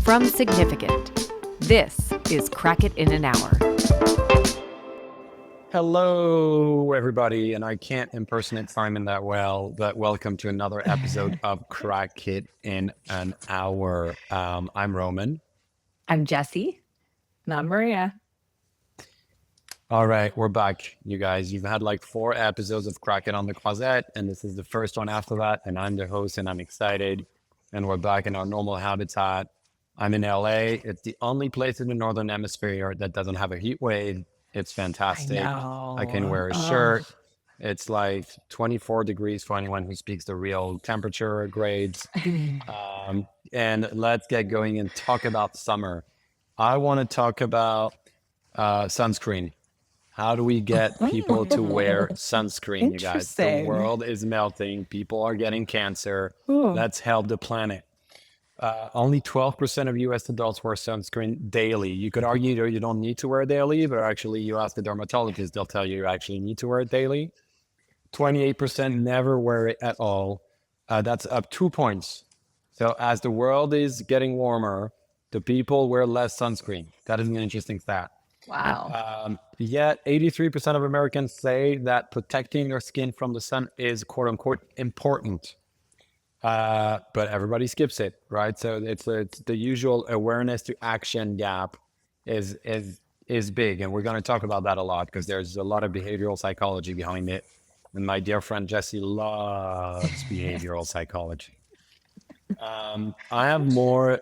From Significant, this is Crack It in an Hour. Hello, everybody, and I can't impersonate Simon that well, but welcome to another episode of Crack It in an Hour. I'm Roman. I'm Jessie. And I'm Maria. All right, we're back, you guys. You've had like 4 episodes of Crack It on the Closet, and this is the first one after that, and I'm the host, and I'm excited, and we're back in our normal habitat. I'm in LA. It's the only place in the Northern Hemisphere that doesn't have a heat wave. It's fantastic. I can wear a shirt. It's like 24 degrees for anyone who speaks the real temperature grades. And let's get going and talk about summer. I want to talk about sunscreen. How do we get people to wear sunscreen, you guys? The world is melting. People are getting cancer. Let's help the planet. Only 12% of US adults wear sunscreen daily. You could argue you don't need to wear it daily, but actually you ask the dermatologist, they'll tell you actually need to wear it daily. 28% never wear it at all. That's up 2 points. So as the world is getting warmer, the people wear less sunscreen. That is an interesting stat. Wow. Yet 83% of Americans say that protecting their skin from the sun is quote unquote important. But everybody skips it, right? So it's the usual awareness to action gap is big. And we're going to talk about that a lot because there's a lot of behavioral psychology behind it. And my dear friend Jessie loves behavioral psychology. I have more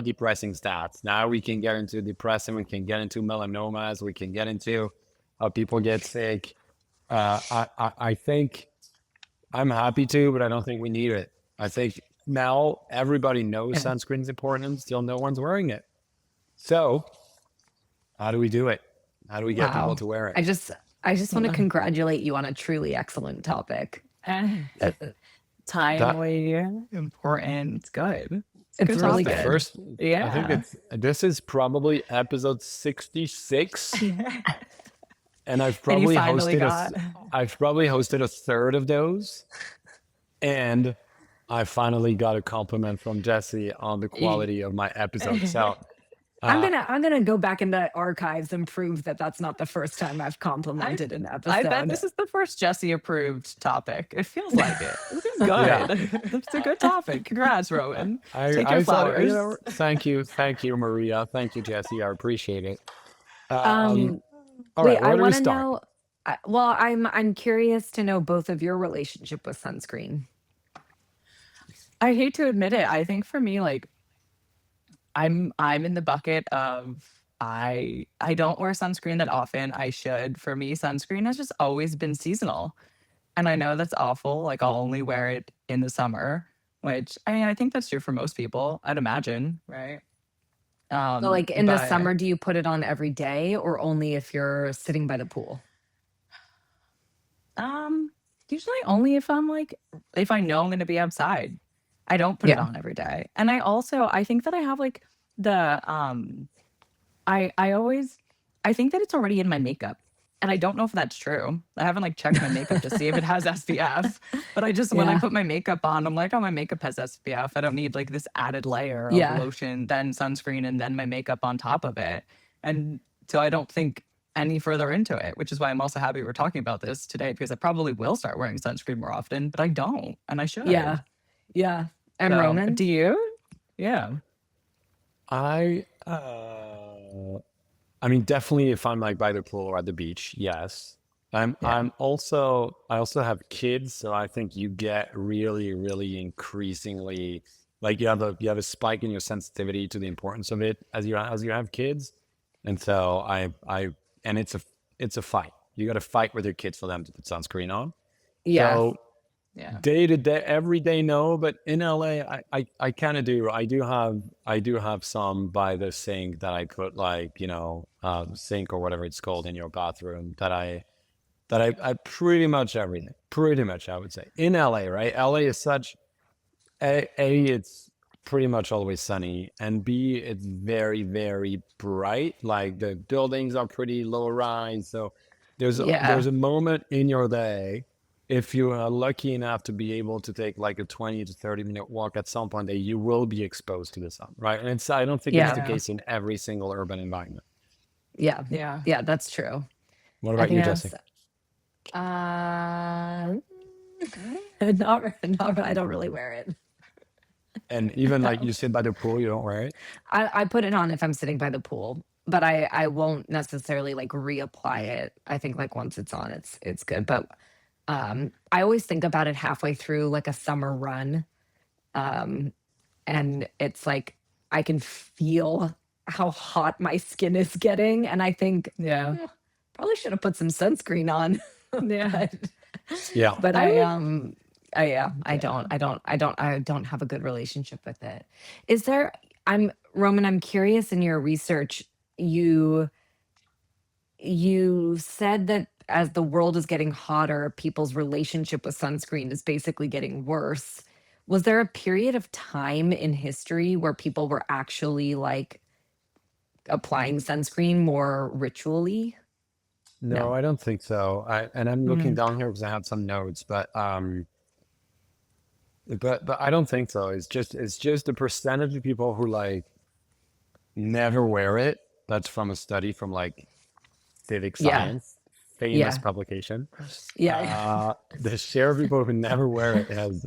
depressing stats. Now we can get into depression, we can get into melanomas, we can get into how people get sick. I think I'm happy to, but I don't think we need it. I think now everybody knows sunscreen is important and still no one's wearing it. So how do we do it? How do we get people to wear it? I just want to congratulate you on a truly excellent topic. Timely, important. It's good. It's good really topic. good. First, Yeah. I think this is probably episode 66. And I've probably hosted a third of those. And I finally got a compliment from Jessie on the quality of my episode. So I'm gonna go back into archives and prove that that's not the first time I've complimented an episode. I bet this is the first Jessie approved topic. It feels like it. This is good. Yeah. It's a good topic. Congrats, Rowan. Take I your thought, flowers. thank you, Maria. Thank you, Jessie. I appreciate it. All Wait, right, I where do we want to start? know. I'm curious to know both of your relationship with sunscreen. I hate to admit it. I think for me, like, I'm in the bucket of I don't wear sunscreen that often. I should. For me, sunscreen has just always been seasonal. And I know that's awful. Like, I'll only wear it in the summer, which I mean, I think that's true for most people, I'd imagine, right? So, like in the But summer, do you put it on every day or only if you're sitting by the pool? usually only if if I know I'm gonna be outside. I don't put it Yeah. on every day. And I think that I have like the I think that it's already in my makeup. And I don't know if that's true. I haven't like checked my makeup to see if it has SPF. But when I Yeah. put my makeup on, I'm like, oh, my makeup has SPF. I don't need like this added layer of Yeah. lotion, then sunscreen, and then my makeup on top of it. And so I don't think any further into it, which is why I'm also happy we're talking about this today because I probably will start wearing sunscreen more often, but I don't, and I should. Yeah. Yeah. And So, Roman? do you? Yeah. I mean, definitely if I'm like by the pool or at the beach, yes. I also have kids, so I think you get really, really increasingly like you have a spike in your sensitivity to the importance of it as you have kids. And so and it's a fight. You got to fight with your kids for them to put sunscreen on. Yeah. So Yeah. day to day, every day, no, but in LA, I kind of do. I do have some by the sink that I put like, sink or whatever it's called in your bathroom that I pretty much everything, I would say in LA, right? LA is such it's pretty much always sunny, and B, it's very, very bright. Like the buildings are pretty low rise. So there's Yeah. a moment in your day if you are lucky enough to be able to take like a 20 to 30-minute walk at some point, that you will be exposed to the sun, right? And I don't think it's Yeah. the Yeah. case in every single urban environment. Yeah. Yeah. Yeah, that's true. What I about you, think Yeah. Jesse? that's not I don't really wear it. And even like you sit by the pool, you don't wear it? I put it on if I'm sitting by the pool, but I won't necessarily like reapply it. I think like once it's on, it's good. But I always think about it halfway through like a summer run. Um, and it's like I can feel how hot my skin is getting. And I think Yeah. probably should have put some sunscreen on. Yeah. Yeah. But I would. yeah, Yeah. I don't have a good relationship with it. Is there I'm Roman, I'm curious in your research, you said that as the world is getting hotter, people's relationship with sunscreen is basically getting worse. Was there a period of time in history where people were actually like applying sunscreen more ritually? No, No. I don't think so. And I'm looking Mm, down here because I have some notes, but I don't think so. It's just the percentage of people who like never wear it. That's from a study from like Civic Yeah. Science, famous Yeah. publication. Yeah. The share of people who never wear it has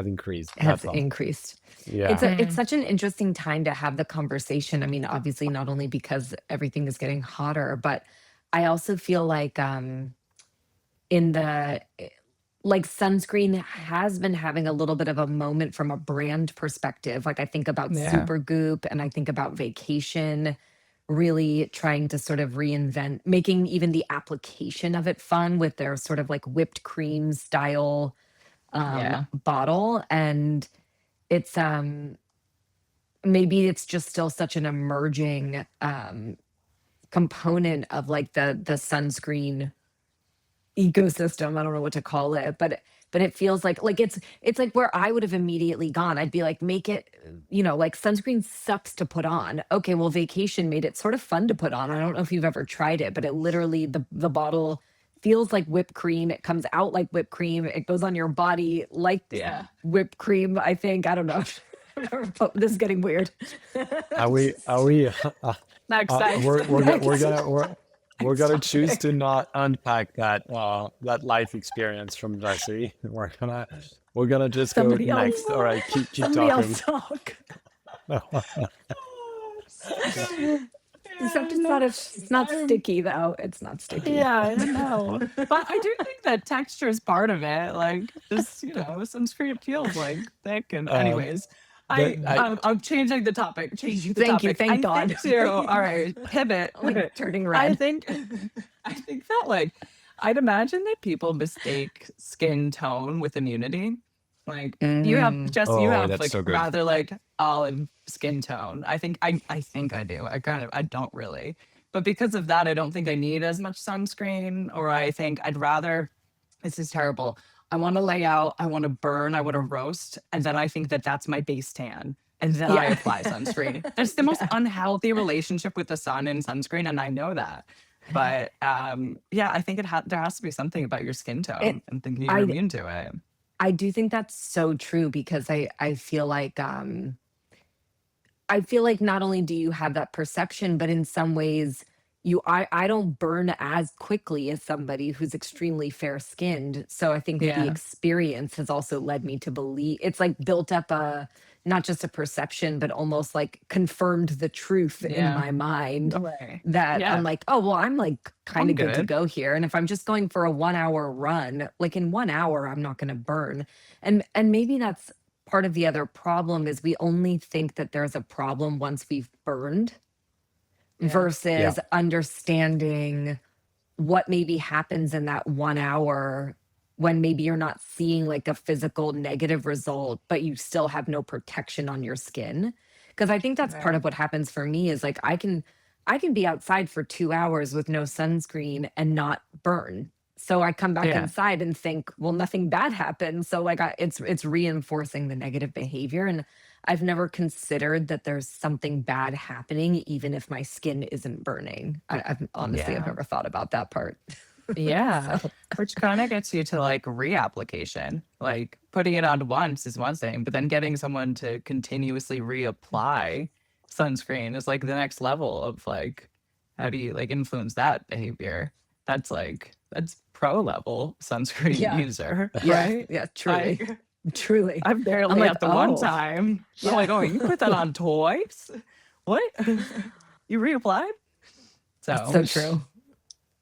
increased. Has That's all. increased. Yeah. It's mm, such an interesting time to have the conversation. I mean, obviously not only because everything is getting hotter, but I also feel like in the like sunscreen has been having a little bit of a moment from a brand perspective. Like I think about yeah. Supergoop and I think about Vacation really trying to sort of reinvent, making even the application of it fun with their sort of like whipped cream style Yeah. bottle. And it's maybe it's just still such an emerging component of like the sunscreen ecosystem. I don't know what to call it, but it feels like it's like where I would have immediately gone. I'd be like, make it, like sunscreen sucks to put on. Okay, well, Vacation made it sort of fun to put on. I don't know if you've ever tried it, but it literally the bottle feels like whipped cream. It comes out like whipped cream. It goes on your body like Yeah. whipped cream. I think I don't know. This is getting weird. Are we Next time. Next. we're Next gonna choose topic. to not unpack that life experience from Jesse. We're gonna just go Somebody else. next. All right, keep Somebody talking. else talk. Except And it's not sticky though. It's not sticky. yeah, I don't know. But I do think that texture is part of it. Like this, sunscreen feels like thick. And Um, anyways, but I'm changing the topic. Changing the Thank you. topic. Thank I God. think too. All right, pivot. Like turning I red. think I think that like I'd imagine that people mistake skin tone with immunity. Like you have Mm, just you oh, have that's like so good. rather like olive skin tone. I think I do. I don't really. But because of that, I don't think I need as much sunscreen, or I think I'd rather this is terrible. I want to lay out, I want to burn, I want to roast, and then I think that that's my base tan. And then I yeah. apply sunscreen. That's the most Yeah. unhealthy relationship with the sun and sunscreen, and I know that. But yeah, I think there has to be something about your skin It tone and thinking you're I immune to it. I do think that's so true because I feel like not only do you have that perception, but in some ways I don't burn as quickly as somebody who's extremely fair skinned. So I think the Yeah. experience has also led me to believe it's like built up a not just a perception, but almost like confirmed the truth in Yeah. my mind Okay. that I'm Yeah. like, oh well, I'm like kind I'm of good to good. go here. And if I'm just going for a 1 hour run, like in 1 hour, I'm not gonna burn. And maybe that's part of the other problem is we only think that there's a problem once we've burned Yeah. Yeah. versus understanding what maybe happens in that 1 hour when maybe you're not seeing like a physical negative result, but you still have no protection on your skin. Because I think that's part Right. of what happens for me is like I can be outside for 2 hours with no sunscreen and not burn. So I come back Yeah. inside and think, well, nothing bad happened. So like it's reinforcing the negative behavior. And I've never considered that there's something bad happening, even if my skin isn't burning. I've Yeah. never thought about that part. Yeah, So which kind of gets you to like reapplication. Like putting it on once is one thing, but then getting someone to continuously reapply sunscreen is like the next level of like, how do you like influence that behavior? That's pro level sunscreen yeah, user, yeah, right? yeah, truly, Like truly. I've I'm barely like, at the one oh, time. I'm yeah. like, oh, you put that on twice? What? You reapplied? That's So so true.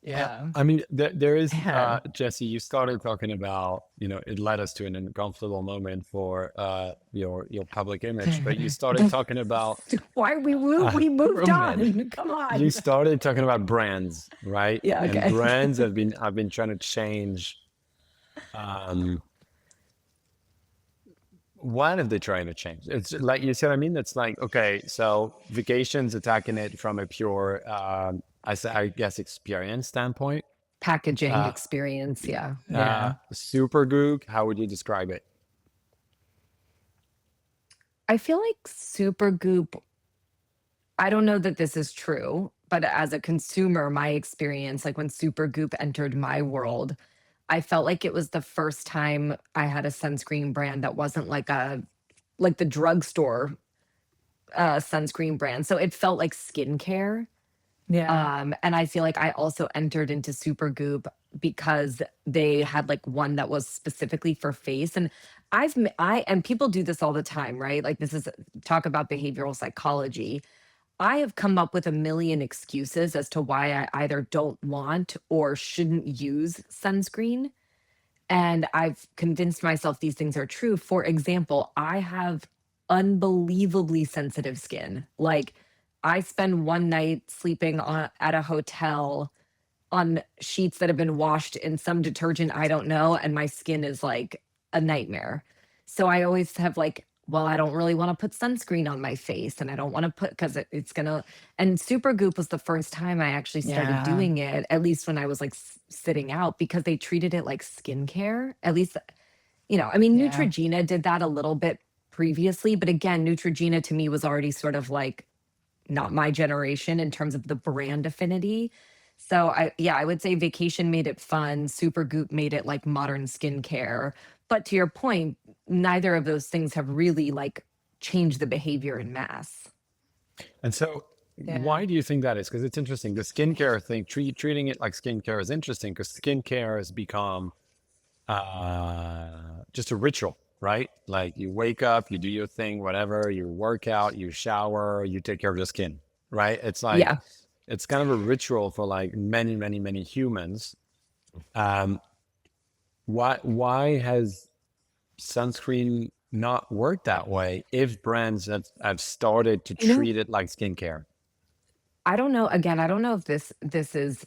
yeah. I mean, there is, Man. Jesse, you started talking about, it led us to an uncomfortable moment for your public image, but you started talking about, Why uh, we moved Roman. on? Come you on. started talking about brands, right? Yeah, And okay. brands have been trying to change. Um, what are they trying to change? It's like, you see what I mean? It's like, okay, so vacations attacking it from a pure, I guess, experience standpoint. Packaging Uh, experience, yeah. Yeah. Supergoop, how would you describe it? I feel like Supergoop, I don't know that this is true, but as a consumer, my experience, like when Supergoop entered my world, I felt like it was the first time I had a sunscreen brand that wasn't like the drugstore sunscreen brand. So it felt like skincare. Yeah. And I feel like I also entered into Supergoop because they had like one that was specifically for face. And and people do this all the time, right? Like this is talk about behavioral psychology. I have come up with a million excuses as to why I either don't want or shouldn't use sunscreen. And I've convinced myself these things are true. For example, I have unbelievably sensitive skin. Like, I spend one night sleeping at a hotel on sheets that have been washed in some detergent I don't know, and my skin is like a nightmare. So I always have like, well, I don't really want to put sunscreen on my face, and I don't want to put because it's gonna. And Supergoop was the first time I actually started Yeah. doing it, at least when I was like sitting out, because they treated it like skincare. At least, I mean, Yeah. Neutrogena did that a little bit previously, but again, Neutrogena to me was already sort of like not my generation in terms of the brand affinity. So I would say Vacation made it fun. Supergoop made it like modern skincare. But to your point, neither of those things have really like changed the behavior in mass. And so, Yeah. why do you think that is? Because it's interesting. The skincare thing, treating it like skincare is interesting because skincare has become just a ritual, right? Like you wake up, you do your thing, whatever, you work out, you shower, you take care of your skin, right? It's like, Yeah. it's kind of a ritual for like many, many, many humans. Um, why has sunscreen not worked that way if brands have started to You know, treat it like skincare? I don't know. Again, I don't know if this is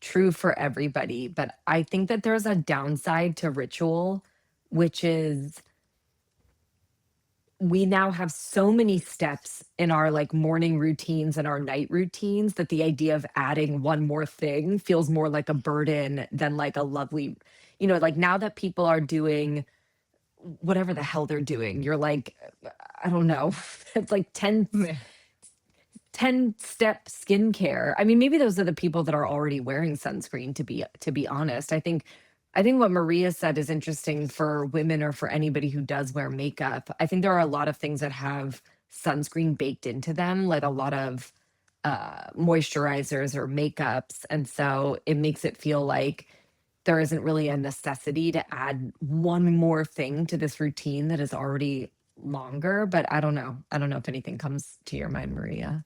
true for everybody, but I think that there's a downside to ritual, which is we now have so many steps in our like morning routines and our night routines that the idea of adding one more thing feels more like a burden than like a lovely, like now that people are doing whatever the hell they're doing, you're like, I don't know, it's like Yeah. 10-step skincare. I mean, maybe those are the people that are already wearing sunscreen, to be honest. I think what Maria said is interesting for women or for anybody who does wear makeup. I think there are a lot of things that have sunscreen baked into them, like a lot of moisturizers or makeups. And so it makes it feel like there isn't really a necessity to add one more thing to this routine that is already longer. But I don't know. I don't know if anything comes to your mind, Maria.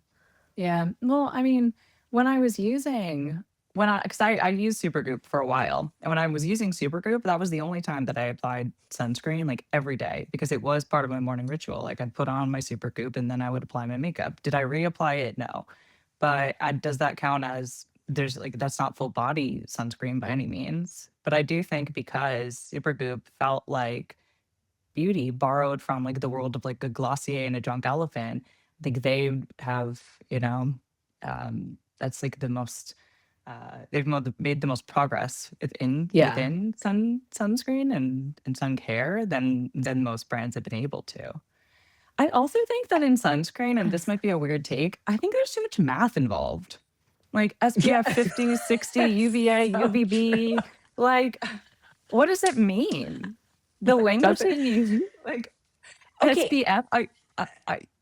Yeah. Well, I mean, when I was using because I used Supergoop for a while. And when I was using Supergoop, that was the only time that I applied sunscreen like every day because it was part of my morning ritual. Like I'd put on my Supergoop and then I would apply my makeup. Did I reapply it? No. But does that count as there's like that's not full body sunscreen by any means. But I do think because Supergoop felt like beauty borrowed from like the world of like a Glossier and a Drunk Elephant. I think they have, that's like the most made the most progress Yeah. within sunscreen and sun care than most brands have been able to. I also think that in sunscreen, and this might be a weird take, I think there's too much math involved. like Yeah. SPF 50, 60, UVA, UVB. Like, what does it mean? The language That's they use, like okay. SPF.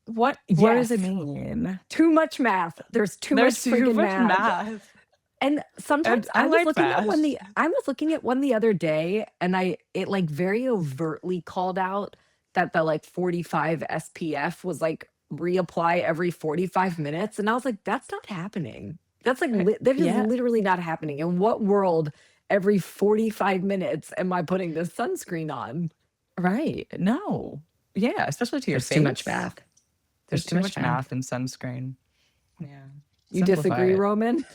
What does it Yes. mean? Too much math. There's too much There's too freaking much math. math. And And sometimes I like math. I was looking at one the other day and it like very overtly called out that the like 45 SPF was like reapply every 45 minutes. And I was like, that's not happening. That's like, that is Yeah, literally not happening. In what world every 45 minutes am I putting this sunscreen on? right. No. Yeah, especially to your There's too much face. math. There's There's too too much much math. math in sunscreen. Yeah. You Simplify disagree, it. Roman?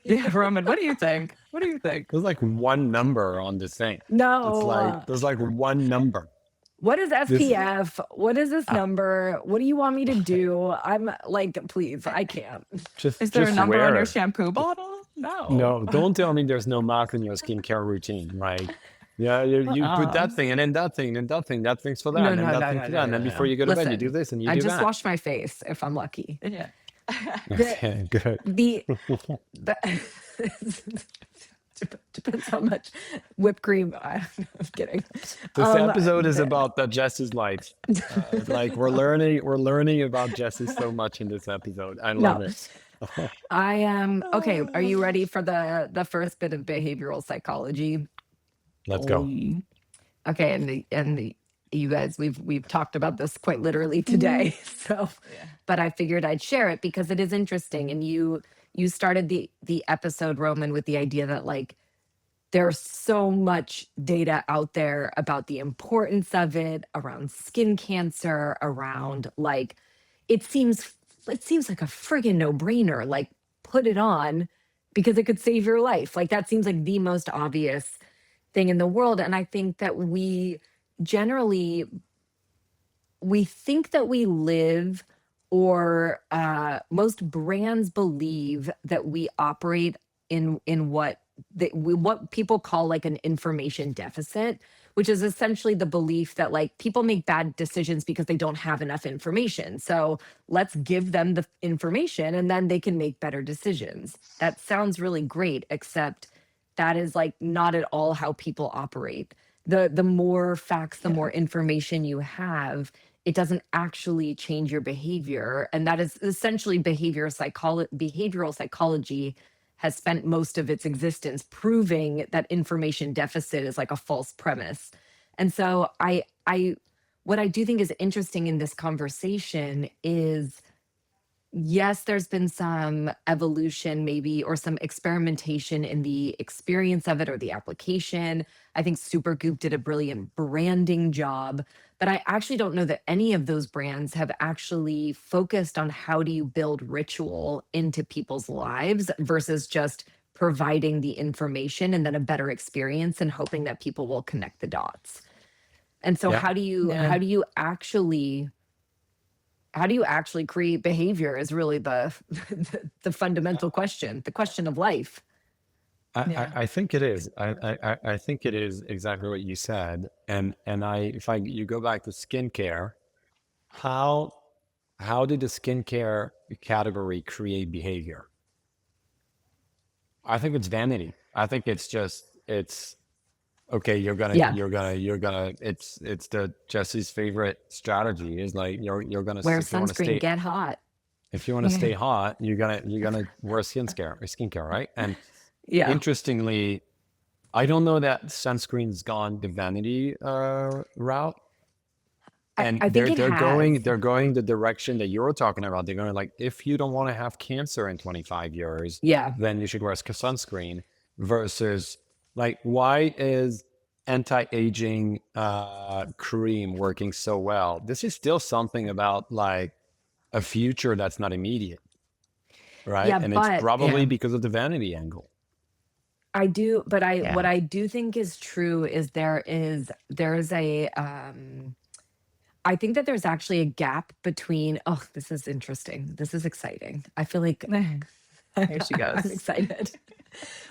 Yeah, Roman, what do you think? What do you think? There's like one number on this thing. It's like No. there's like one number. What is This SPF? What is this uh, number? What do you want me to do? I'm like, please, I can't. Is there a just number on wear your it. shampoo bottle? No. No, don't tell me there's no math in your skincare routine, right? Yeah, you put that Uh-uh. thing and then that thing and that thing, that thing's for that, No, and then no, that no, thing no, for no, that. And no, then before no. you go to bed, you do Listen, this and you I do just that. washed my face if I'm lucky. Yeah. The Okay, good. the depends how much whipped cream. I'm kidding. This episode is The, about Jess's life. Like we're learning about Jesse so much in this episode. I love no, it. I am okay. Are you ready for the first bit of behavioral psychology? Let's go. Oh, Okay, you guys, we've talked about this quite literally mhm. today. So, Yeah. but I figured I'd share it because it is interesting. And you started the episode, Roman, with the idea that like there's so much data out there about the importance of it around skin cancer, around like it seems it seems like a friggin' no-brainer. Like put it on because it could save your life. Like that seems like the most obvious thing in the world. And I think that generally we think that we live or most brands believe that we operate in what people call like an information deficit, which is essentially the belief that like people make bad decisions because they don't have enough information, so let's give them the information and then they can make better decisions. That sounds really great, except that is like not at all how people operate. The more facts, the Yeah. more information you have, it doesn't actually change your behavior. And that is essentially behavioral psychology has spent most of its existence proving that information deficit is like a false premise. And so I what I do think is interesting in this conversation is yes, there's been some evolution, maybe, or some experimentation in the experience of it or the application. I think Supergoop did a brilliant branding job, but I actually don't know that any of those brands have actually focused on how do you build ritual into people's lives versus just providing the information and then a better experience and hoping that people will connect the dots. And so Yeah. Yeah. how do you actually create behavior is really the fundamental question, the question of life. Yeah. I think it is. I think it is exactly what you said. And if you go back to skincare, how did the skincare category create behavior? I think it's vanity. I think it's okay. Yeah. It's the Jesse's favorite strategy is like you're gonna Wear sunscreen, get hot. if you want to stay hot, you're gonna wear skincare, right? And Yeah. interestingly, I don't know that sunscreen's gone the vanity route, and I think it has. they're going the direction that you're talking about. They're going like, if you don't want to have cancer in 25 years, Yeah. then you should wear sunscreen. Versus, like, why is anti-aging cream working so well? This is still something about like a future that's not immediate, right? Yeah, And it's but probably Yeah. because of the vanity angle. what Yeah. I do think is true is there's a I think that there's actually a gap between, oh, this is interesting. This is exciting. I feel like Here she I'm goes. excited.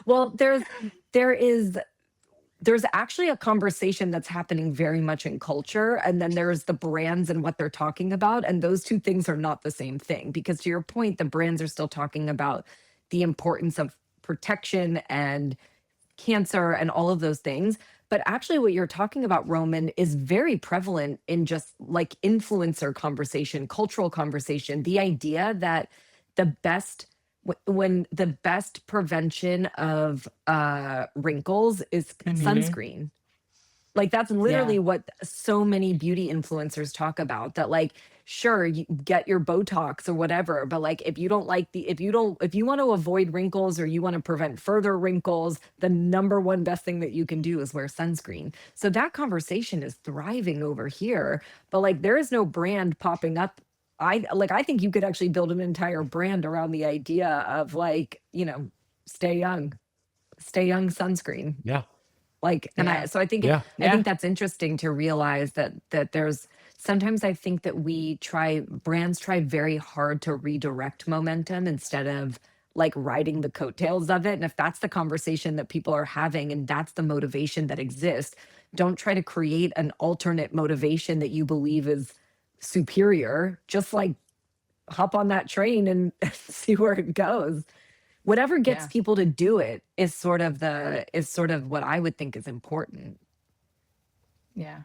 Well, there is there's actually a conversation that's happening very much in culture, and then there's the brands and what they're talking about, and those two things are not the same thing, because to your point, the brands are still talking about the importance of protection and cancer and all of those things. But actually, what you're talking about, Roman, is very prevalent in just like influencer conversation, cultural conversation. The idea that the best, when the best prevention of wrinkles is Mhm. sunscreen. Like that's Yeah. literally what so many beauty influencers talk about, that like sure you get your botox or whatever, but like if you don't like the if you want to avoid wrinkles or you want to prevent further wrinkles, the number one best thing that you can do is wear sunscreen. So that conversation is thriving over here, but like there is no brand popping up. I think you could actually build an entire brand around the idea of like, stay young, stay young sunscreen. Yeah. Like, and Yeah. I so I think Yeah. I Yeah. think that's interesting to realize that there's sometimes I think that brands try very hard to redirect momentum instead of like riding the coattails of it. And if that's the conversation that people are having and that's the motivation that exists, don't try to create an alternate motivation that you believe is superior. Just like hop on that train and see where it goes. Whatever gets Yeah. people to do it is sort of what I would think is important. Yeah.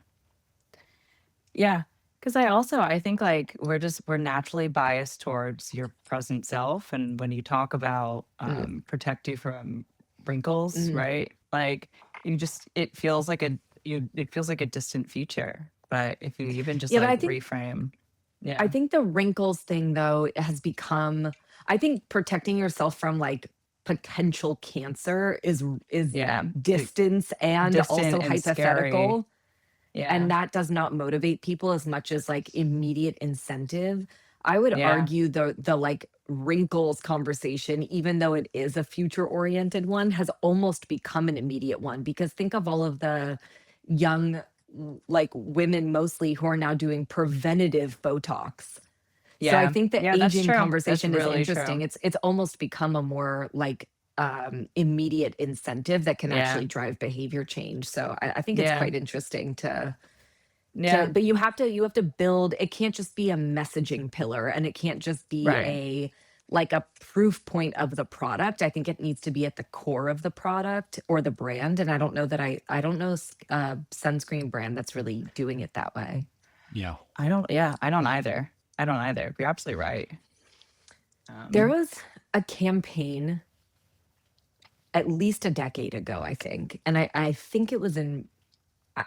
Yeah. Because I think like we're naturally biased towards your present self. And when you talk about Mm, protect you from wrinkles, mm. right? Like it feels like a distant future. But if you even just Yeah, but like reframe, I yeah. think the wrinkles thing though has become, I think protecting yourself from like potential cancer is Yeah. distance and Distant also and scary. hypothetical. And Yeah. that does not motivate people as much as like immediate incentive. I would Yeah. argue the like wrinkles conversation, even though it is a future oriented one, has almost become an immediate one, because think of all of the young like women mostly who are now doing preventative Botox. So I Yeah. think the Yeah, that's aging true. That's conversation is really interesting. true. It's almost become a more like immediate incentive that can Yeah. actually drive behavior change. So I think it's Yeah. quite interesting to Yeah. but you have to build, it can't just be a messaging pillar and it can't just be Right. a proof point of the product. I think it needs to be at the core of the product or the brand. And I don't know that I don't know sunscreen brand that's really doing it that way. Yeah. I don't either. I don't either. You're absolutely right. There Um, was a campaign at least a decade ago, I think. And I think it was in I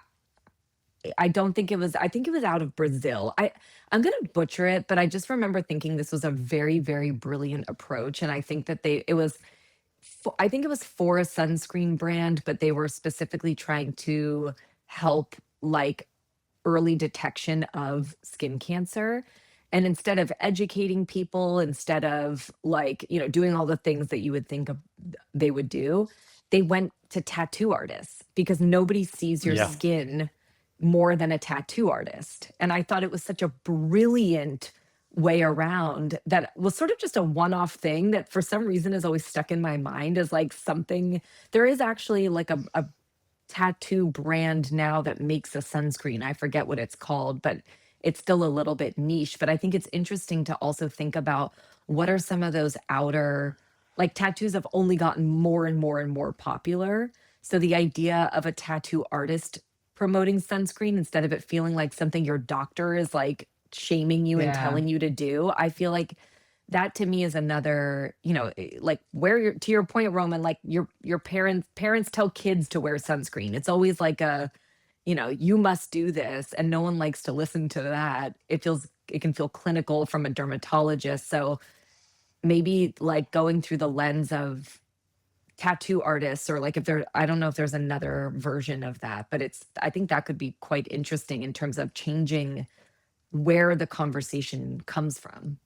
I don't think it was, I think it was out of Brazil. I'm gonna butcher it, but I just remember thinking this was a very, very brilliant approach. And I think that I think it was for a sunscreen brand, but they were specifically trying to help like early detection of skin cancer. And instead of educating people, instead of like, doing all the things that you would think of they would do, they went to tattoo artists because nobody sees your Yeah. skin more than a tattoo artist. And I thought it was such a brilliant way around that was sort of just a one-off thing that for some reason is always stuck in my mind as like something. There is actually like a tattoo brand now that makes a sunscreen. I forget what it's called, but it's still a little bit niche. But I think it's interesting to also think about what are some of those outer, like tattoos have only gotten more and more and more popular. So the idea of a tattoo artist promoting sunscreen instead of it feeling like something your doctor is like shaming you and yeah. telling you to do, I feel like that to me is another, like where you're, to your point, Roman, like your parents tell kids to wear sunscreen. It's always like you must do this, and no one likes to listen to that. It can feel clinical from a dermatologist. So maybe like going through the lens of tattoo artists, or like if there, I don't know if there's another version of that, but I think that could be quite interesting in terms of changing where the conversation comes from.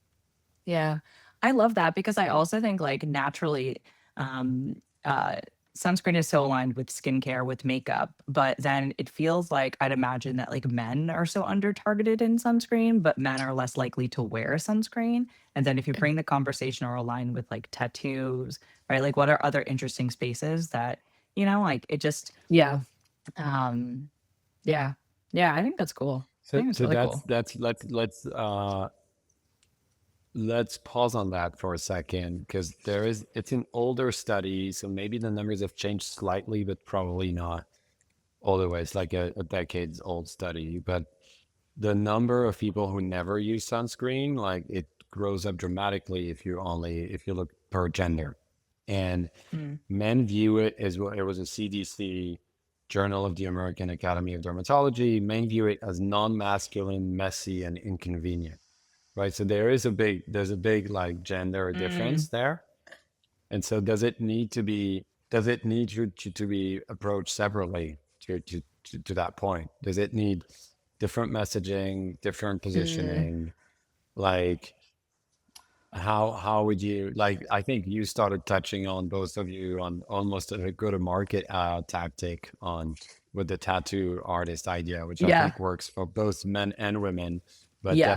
Yeah. I love that because I also think like naturally, um, uh, sunscreen is so aligned with skincare, with makeup, but then it feels like I'd imagine that like men are so under targeted in sunscreen, but men are less likely to wear sunscreen. And then if you bring the conversation or align with like tattoos, right? Like what are other interesting spaces that, like it just, Yeah. um, yeah. Yeah. I think that's cool. I So think it's so really cool. that's let's let's pause on that for a second because it's an older study, so maybe the numbers have changed slightly, but probably not all the way. It's like a decades old study, but the number of people who never use sunscreen, like it grows up dramatically if you look per gender. And Mm. men view it as well. It was a CDC Journal of the American Academy of Dermatology. Men view it as non-masculine, messy, and inconvenient. Right. So there's a big like gender Mm. difference there. And so does it need to be approached separately to that point? Does it need different messaging, different Mm, positioning? Like how would you like I think you started touching on both of you on almost a go to market tactic on with the tattoo artist idea, which I yeah, think works for both men and women, but yeah.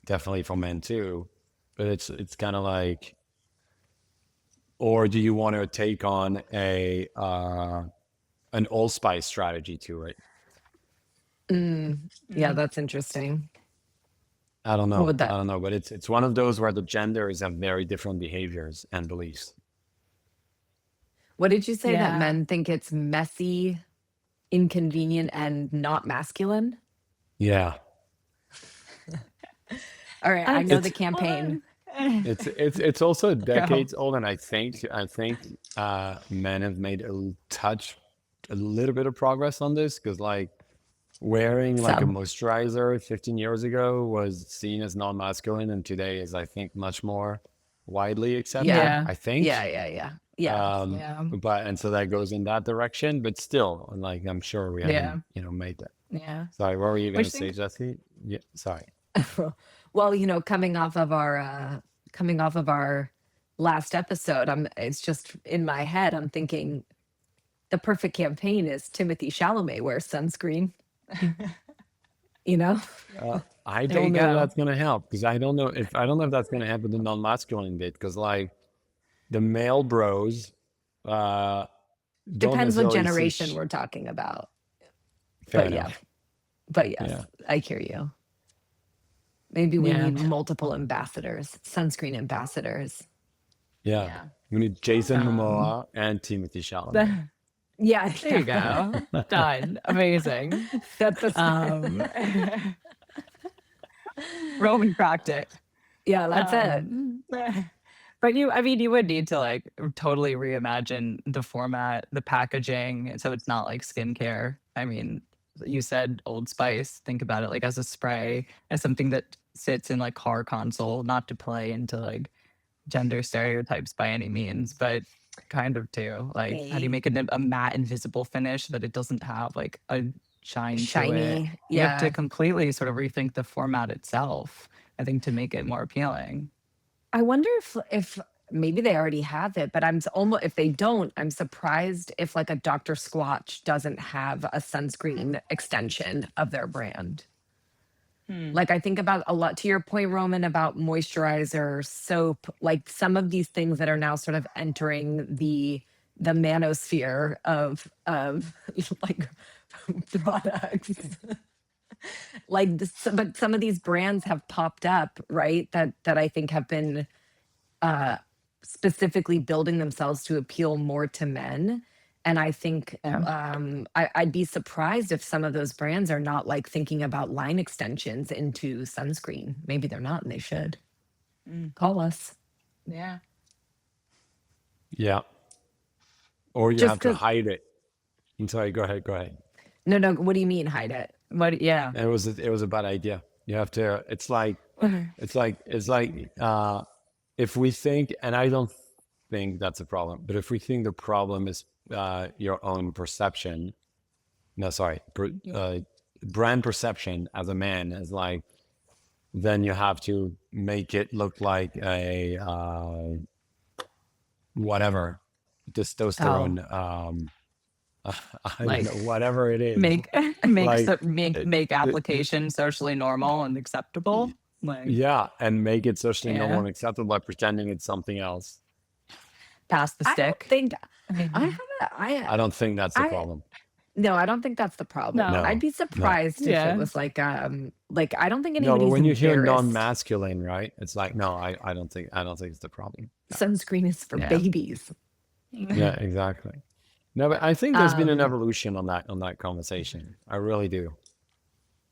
definitely for men too. But it's kind of like, or do you want to take on a an allspice strategy to it? Yeah, Mm. that's interesting. I don't What know. would I that don't know, but it's one of those where the genders have very different behaviors and beliefs. what did you say that Yeah. men think it's messy, inconvenient, and not masculine? Yeah. All right, I That's know the It's campaign. it's also Go. decades old, and I think men have made a little bit of progress on this because like wearing like a Some. moisturizer 15 years ago was seen as non-masculine, and today is I think much more widely accepted. Yeah. Yeah. I Yeah, think. yeah, yeah. Yeah. Yeah. But and so that goes in that direction, but still, like I'm sure we haven't, Yeah. made that. Yeah. Sorry, what were you gonna Which say, think Jesse? Yeah, sorry. Well, coming off of our last episode, it's just in my head, I'm thinking the perfect campaign is Timothy Chalamet wears sunscreen, you know? I there you don't know if go. that's gonna help because I don't know if that's gonna help with the non-masculine bit because like the male bros uh don't Depends what necessarily see generation we're talking about. fair But yeah, enough. but Yeah. yes, I hear you. Maybe we Yeah. need multiple ambassadors, sunscreen ambassadors. Yeah. Yeah. We need Jason Um Momoa and Timothy Chalamet. there Yeah, you yeah. go. Done. Amazing. Set the Um Roman cracked it. yeah, that's it. Um, but I mean, you would need to like totally reimagine the format, the packaging, so it's not like skincare. I mean, you said Old Spice. Think about it like as a spray, as something that sits in like car console, not to play into like gender stereotypes by any means, but kind of too. Like, how do you Hey, make it a matte, invisible finish that it doesn't have like a shine to it? shiny. You have to Yeah. completely sort of rethink the format itself, I think, to make it more appealing. I wonder if maybe they already have it, but almost if they don't, I'm surprised if like a Dr. Squatch doesn't have a sunscreen extension of their brand. Hmm. Like I think about a lot to your point, Roman, about moisturizer, soap, like some of these things that are now sort of entering the manosphere of like products. Like but some of these brands have popped up, right? That I think have been uh specifically building themselves to appeal more to men. And I think Yeah. I'd be surprised if some of those brands are not like thinking about line extensions into sunscreen. Maybe they're not and they should. Mm. Call us. Yeah. Yeah. Or you Just have to because, hide it. I'm sorry, go ahead, go ahead. no, no, what do you mean hide it? But yeah. It was a bad idea. You have to. It's like if we think, and I don't think that's a problem, but if we think the problem is your own perception, no, sorry, brand perception as a man is like, then you have to make it look like a whatever Oh, testosterone. I don't know, like whatever it is, make make like. so make application socially normal and acceptable. Like, Yeah, and make it socially normal yeah, and acceptable by pretending it's something else. pass the I don't stick. think I have Mhm. a, I don't think that's the I problem. No, I don't think that's the problem. No. I'd No, be no, surprised if it Yeah. was like I don't think no. But anybody's when you hear embarrassed. non-masculine, right? It's like, no, I don't think it's the problem. No. Sunscreen is for Yeah. babies. Yeah, exactly. No, but I think there's been an Um, evolution on that conversation. I really do.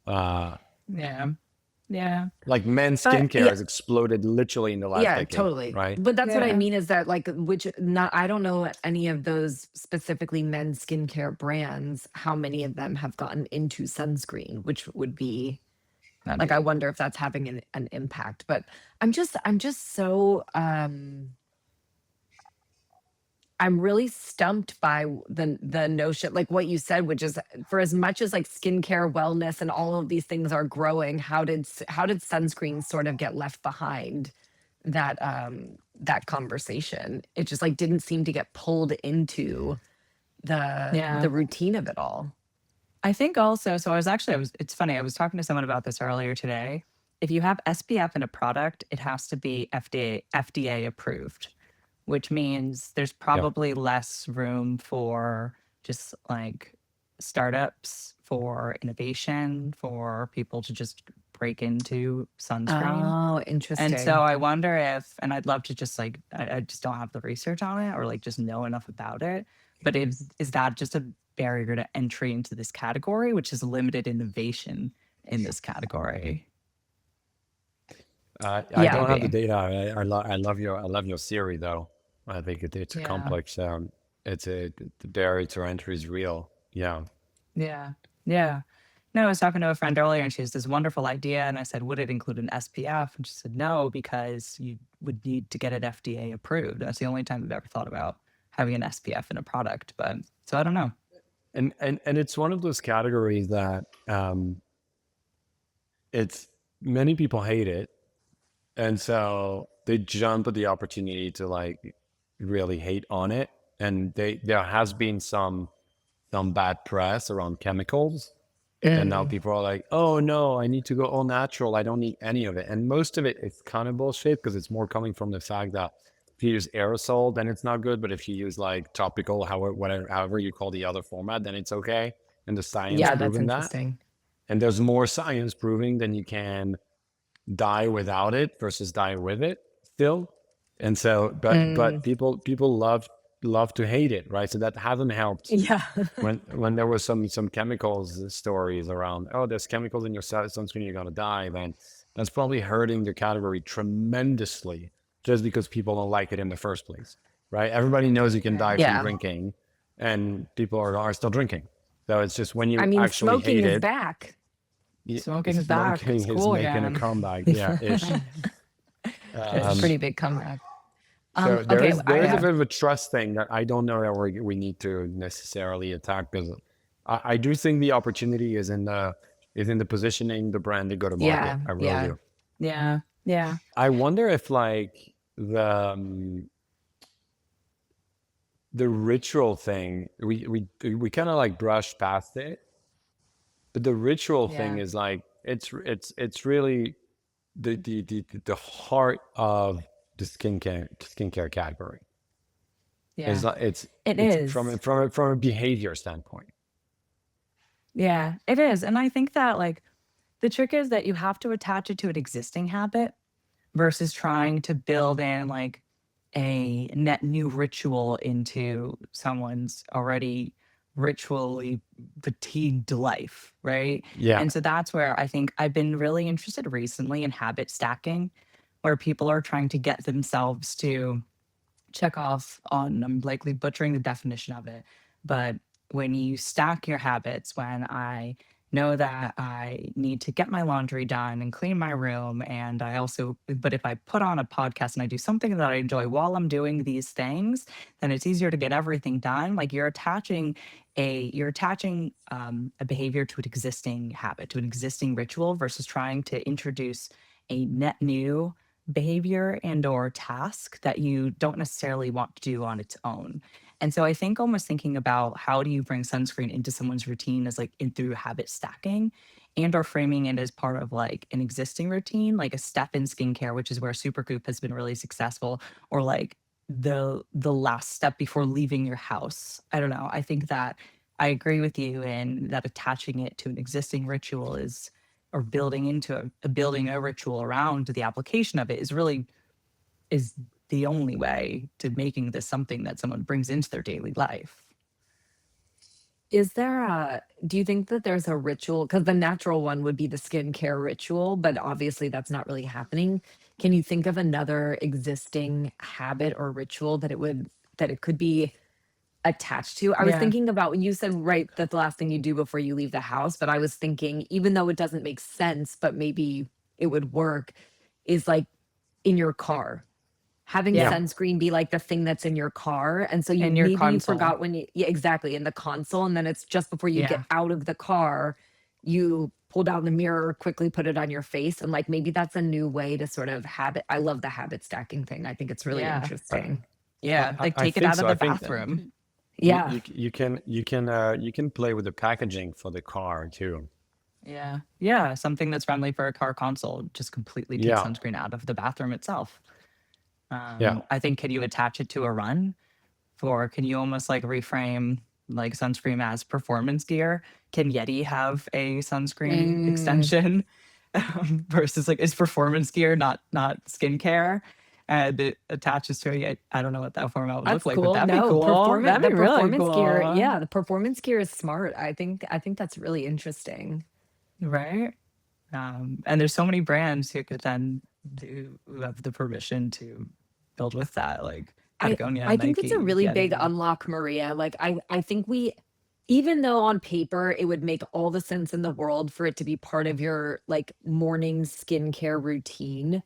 Uh, Yeah. Yeah. like men's but skincare yeah, has exploded literally in the last yeah, decade, totally. right? But that's what I Yeah. mean is that like which not I don't know any of those specifically men's skincare brands, how many of them have gotten into sunscreen, which would be like I wonder if that's having an impact. But I'm just so I'm really stumped by the notion, like what you said, which is for as much as like skincare, wellness, and all of these things are growing, how did sunscreen sort of get left behind that conversation? It just like didn't seem to get pulled into Yeah. the routine of it all. I think also, so it's funny, I was talking to someone about this earlier today. If you have SPF in a product, it has to be FDA approved, which means there's Yeah. probably less room for just like startups, for innovation, for people to just break into sunscreen. Oh, And so interesting. I wonder if, and I'd love to just like, I just don't have the research on it or like just know enough about it. But is that just a barrier to entry into this category, which is limited innovation in this category? I don't Yeah. have the Maybe. data. I love your theory though. I think it's a Yeah. complex. The barrier to entry is real. Yeah. Yeah. Yeah. No, I was talking to a friend earlier and she has this wonderful idea. And I said, would it include an SPF? And she said, no, because you would need to get it FDA approved. That's the only time I've ever thought about having an SPF in a product. But so I don't know. And it's one of those categories that it's many people hate it, and so they jump at the opportunity to like really hate on it. And there has been some bad press around chemicals. And now Mm. people are like, oh no, I need to go all natural. I don't need any of it. And most of it is kind of bullshit because it's more coming from the fact that if you use aerosol, then it's not good. But if you use like topical, however you call the other format, then it's okay. And the science Yeah, that's proving that. interesting. And there's more science proving than you can die without it versus die with it still. And so, but Mm. people love to hate it, right? So that hasn't helped Yeah. when there was some chemicals stories around, oh, there's chemicals in your sunscreen, you're gonna die, then that's probably hurting the category tremendously just because people don't like it in the first place, right? Everybody knows you can die from Yeah. drinking, and people are still drinking. So it's just when I you mean, actually smoking hate is it, back. Smoking is back. It's smoking is cool making a again. comeback. Yeah, ish. It's a Um, Ish. pretty big comeback. so Okay, there is a I bit of a trust thing that I don't know that we need to necessarily attack because I do think the opportunity is in the positioning, the brand, the go to market. yeah, I really yeah. do. Yeah. Yeah. I wonder if like the ritual thing we kind of like brush past it, but the ritual thing Yeah. is like it's really the heart of the skincare category. It's Yeah. not, It it's is. from a behavior standpoint. Yeah, it is. And I think that like the trick is that you have to attach it to an existing habit versus trying to build in like a net new ritual into someone's already ritually fatigued life, right? Yeah. And so that's where I think I've been really interested recently in habit stacking, where people are trying to get themselves to check off on, I'm likely butchering the definition of it, but when you stack your habits, when I know that I need to get my laundry done and clean my room, and I also, but if I put on a podcast and I do something that I enjoy while I'm doing these things, then it's easier to get everything done. Like you're attaching a behavior to an existing habit, to an existing ritual versus trying to introduce a net new behavior and or task that you don't necessarily want to do on its own. And so I think almost thinking about how do you bring sunscreen into someone's routine as like in through habit stacking and or framing it as part of like an existing routine, like a step in skincare, which is where Supergoop has been really successful, or like the last step before leaving your house. I don't know. I think that I agree with you in that attaching it to an existing ritual is, or building a ritual around the application of it is the only way to making this something that someone brings into their daily life. Is there a do you think that there's a ritual? Because the natural one would be the skincare ritual, but obviously that's not really happening. Can you think of another existing habit or ritual that it could be attached to? I was Yeah. thinking about when you said, right, that the last thing you do before you leave the house, but I was thinking, even though it doesn't make sense, but maybe it would work, is like in your car. Having Yeah. sunscreen be like the thing that's in your car, and so In your you console. forgot when you yeah, exactly, in the console, and then it's just before you get Yeah. out of the car, you pull down the mirror, quickly put it on your face, and, like, maybe that's a new way to sort of habit I love the habit stacking thing, I think it's really Yeah. I, interesting. Yeah. Like I take it think out of so. I the think bathroom. Yeah. you can play with the packaging for the car too. Yeah. Yeah. Something that's friendly for a car console. Just completely take Yeah, sunscreen out of the bathroom itself. yeah. I think, can you attach it to a run? Or can you almost like reframe like sunscreen as performance gear? Can Yeti have a sunscreen Mm, extension versus like is performance gear not skincare? And it attaches to it. I don't know what that format would look that's like, but cool. that'd be No, cool. performance That'd the be really performance gear cool. yeah, the performance gear is smart. I think that's really interesting. Right? And there's so many brands who could then do who have the permission to build with that, like I Patagonia, I think it's a Nike, really big Yeti. unlock, Maria. Like I think we even though on paper it would make all the sense in the world for it to be part of your like morning skincare routine,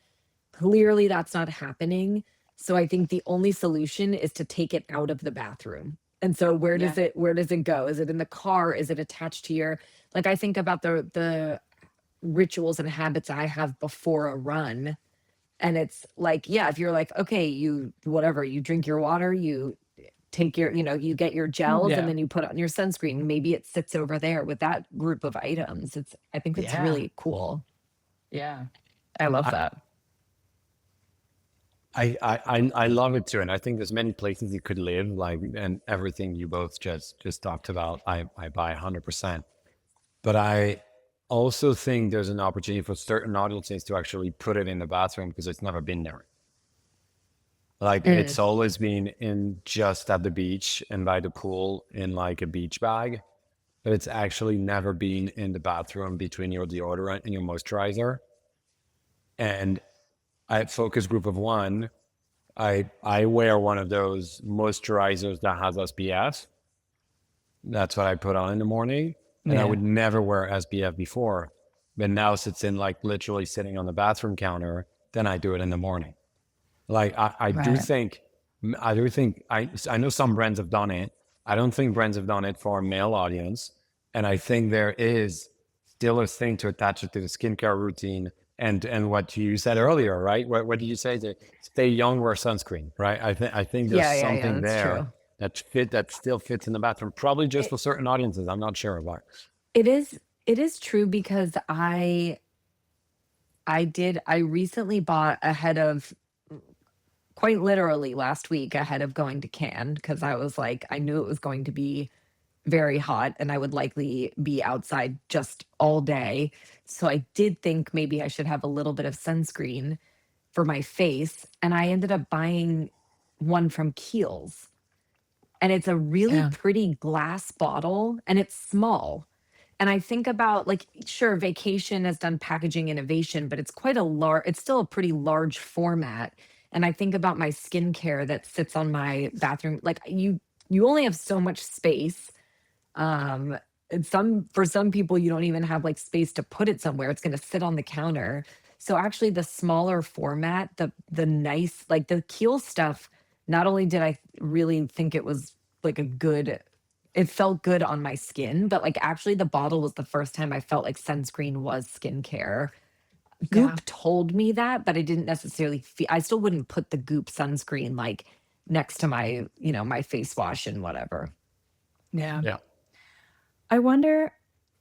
clearly that's not happening. So I think the only solution is to take it out of the bathroom. And so Yeah. where does it go? Is it in the car? Is it attached to your like I think about the rituals and habits I have before a run. And it's like, yeah, if you're like, okay, you whatever, you drink your water, you take your, you get your gels and Yeah. then you put on your sunscreen. Maybe it sits over there with that group of items. I think it's Yeah. really cool. Yeah. I love I, that. I love it too, and I think there's many places you could live, like, and everything you both just talked about. I buy 100%. But I also think there's an opportunity for certain audiences to actually put it in the bathroom because it's never been there. Like Mm, it's always been in just at the beach and by the pool in like a beach bag, but it's actually never been in the bathroom between your deodorant and your moisturizer. And I focus group of one. I wear one of those moisturizers that has SPF. That's what I put on in the morning. And I Yeah. would never wear SPF before. But now sits in like literally sitting on the bathroom counter, then I do it in the morning. Like Right. I do think I know some brands have done it. I don't think brands have done it for a male audience. And I think there is still a thing to attach it to the skincare routine and what you said earlier, right? What did you say? To stay young, wear sunscreen, right? I think there's yeah, something that's there true. that still fits in the bathroom, probably just It, for certain audiences. I'm not sure about. it is true because I recently bought ahead of quite literally last week ahead of going to Cannes because I was like, I knew it was going to be very hot and I would likely be outside just all day. So I did think maybe I should have a little bit of sunscreen for my face. And I ended up buying one from Kiehl's. And it's a really Yeah. pretty glass bottle and it's small. And I think about like, sure, Vacation has done packaging innovation, but it's still a pretty large format. And I think about my skincare that sits on my bathroom. Like you only have so much space. And for some people, you don't even have like space to put it somewhere. It's gonna sit on the counter. So actually the smaller format, the nice, like the Keel stuff, not only did I really think it was like it felt good on my skin, but like actually the bottle was the first time I felt like sunscreen was skincare. Yeah. Goop told me that, but I didn't necessarily feel I still wouldn't put the Goop sunscreen like next to my, my face wash and whatever. Yeah. Yeah. I wonder,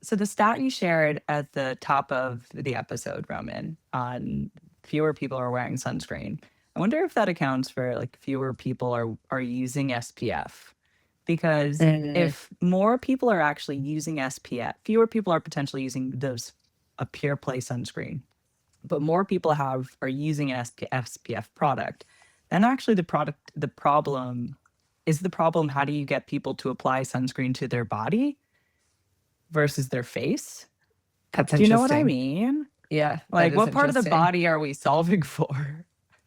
so the stat you shared at the top of the episode, Roman, on fewer people are wearing sunscreen. I wonder if that accounts for like fewer people are using SPF because Mm, if more people are actually using SPF, fewer people are potentially using those a pure play sunscreen, but more people are using an SPF product, then actually the problem is the problem. How do you get people to apply sunscreen to their body versus their face? that's Do you know what I interesting. mean? Yeah, that Like, is what part of the interesting. body are we solving for?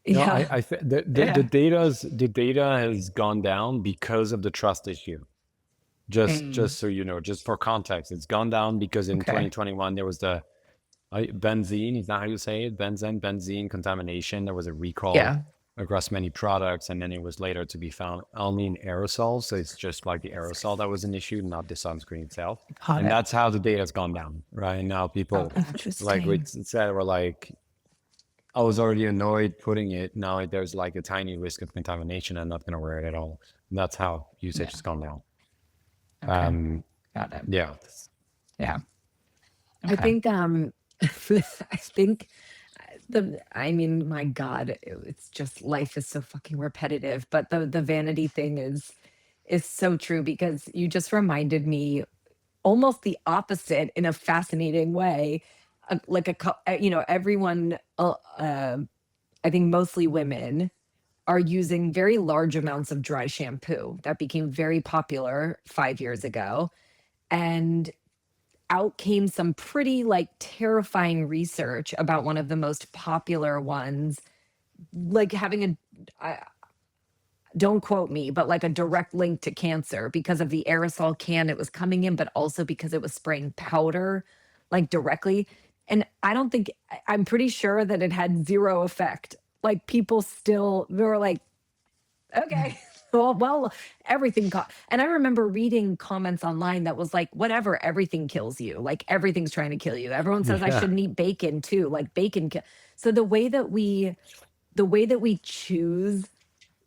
No, Yeah. the Yeah. data has gone down because of the trust issue. Mm, Just so you know, just for context, it's gone down because in okay. 2021 there was the benzene, is that how you say it? Benzene contamination. There was a recall Yeah. across many products, and then it was later to be found only in aerosols. So it's just like the aerosol that was an issue, not the sunscreen itself. Got And it. that's how the data's gone down. Right now, Got people, it. like we Interesting. said, were like, I was already annoyed putting it. Now there's like a tiny risk of contamination. I'm not going to wear it at all. And that's how usage Yeah. has gone down. Okay. Got it. Yeah. Yeah. I Okay. think I think I mean, my God, it's just life is so fucking repetitive. But the vanity thing is so true because you just reminded me almost the opposite in a fascinating way. Like everyone, I think mostly women are using very large amounts of dry shampoo that became very popular 5 years ago. And out came some pretty like terrifying research about one of the most popular ones, like having don't quote me, but like a direct link to cancer because of the aerosol can it was coming in, but also because it was spraying powder like directly. And I don't think, I'm pretty sure that it had zero effect. Like people still, they were like, okay. Well, everything and I remember reading comments online that was like, whatever, everything kills you. Like everything's trying to kill you. Everyone says I Yeah. shouldn't eat bacon too. Like bacon. So the way that we choose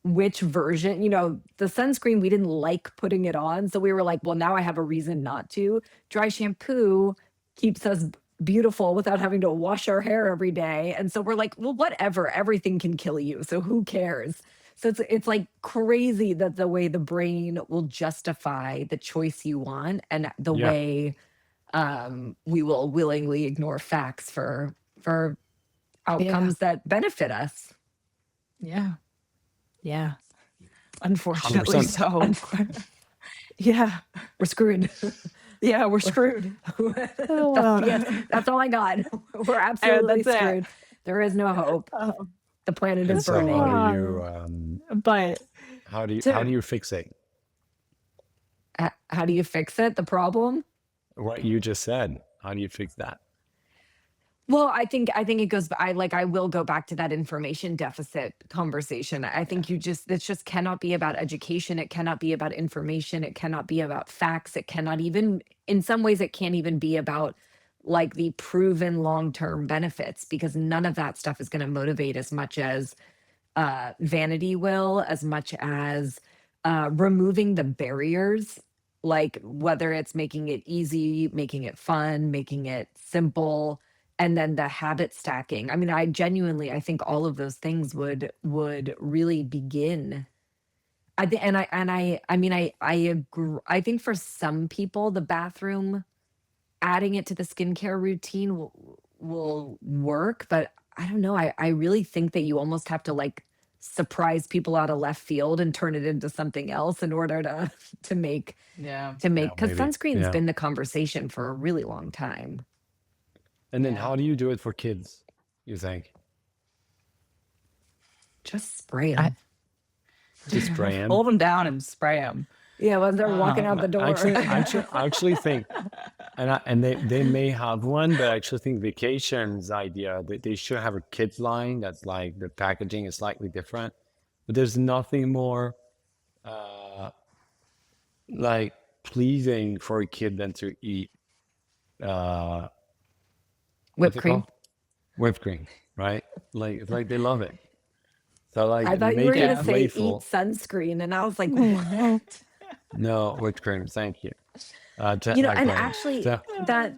which version, the sunscreen, we didn't like putting it on. So we were like, well, now I have a reason not to. Dry shampoo keeps us beautiful without having to wash our hair every day. And so we're like, well, whatever, everything can kill you. So who cares? So it's like crazy that the way the brain will justify the choice you want and the Yeah. way we will willingly ignore facts for Yeah. outcomes that benefit us. Yeah. Yeah. Unfortunately 100%. so. Yeah. We're screwed. Yeah, we're screwed. Yes, that's all I got. We're And absolutely that's it. screwed. There is no hope. Um, The planet And is so burning. but how do So, you fix it? how do you fix it? The problem? What you just said. How do you fix that? Well, I think it goes. I will go back to that information deficit conversation. I think this just cannot be about education. It cannot be about information. It cannot be about facts. It cannot even, in some ways, it can't even be about like the proven long term benefits because none of that stuff is going to motivate as much as vanity will, as much as removing the barriers, like whether it's making it easy, making it fun, making it simple, and then the habit stacking. I mean, I think all of those things would really begin. I think, I mean, I agree. I think for some people, the bathroom, adding it to the skincare routine will work, but I don't know. I really think that you almost have to like surprise people out of left field and turn it into something else in order to to make yeah. Yeah, because maybe. sunscreen's Yeah. been the conversation for a really long time. And then Yeah. how do you do it for kids, you think? Just spray I them. Just spray 'em? hold them down and spray them. Yeah, when they're walking out the door. I actually think, and they may have one, but I actually think vacations idea that they should have a kids line that's like the packaging is slightly different, but there's nothing more uh, like pleasing for a kid than to eat uh, what's Whipped it called? cream. Whipped cream, right? Like it's like they love it. So I like thought you were make gonna it Yeah. say eat playful. sunscreen, and I was like, what? No, whipped cream, thank you. Jet lag And brain. actually, So that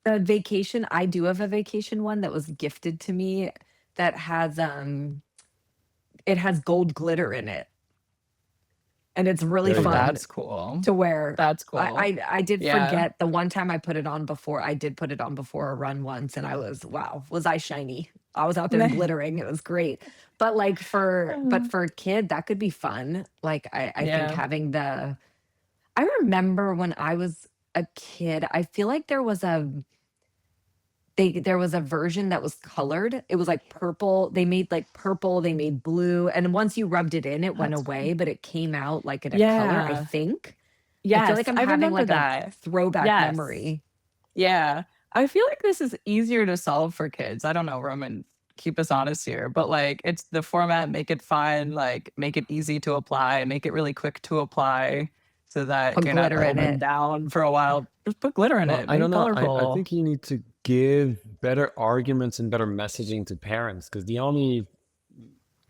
the vacation, I do have a vacation one that was gifted to me that has it has gold glitter in it. and it's really There you go. fun That's cool. to wear. That's I, cool. I did Yeah. forget the one time I put it on before. I did put it on before a run once, and I was wow, was I shiny? I was out there glittering. It was great. But like for a kid, that could be fun. Like I think Yeah. having the I remember when I was a kid, I feel like there was a version that was colored. It was like purple. They made like purple, they made blue, and once you rubbed it in, it went That's away, fun. but it came out like in a color, I Yeah. think. I feel like Yes, I'm I having remember like a that. throwback Yes. memory. Yeah. I feel like this is easier to solve for kids. I don't know, Roman, keep us honest here, but like it's the format, make it fun, like make it easy to apply, make it really quick to apply so that Put you're not glitter in holding it. down for a while. Just put glitter in Well, it, I make don't it know. I colorful. think you need to give better arguments and better messaging to parents because the only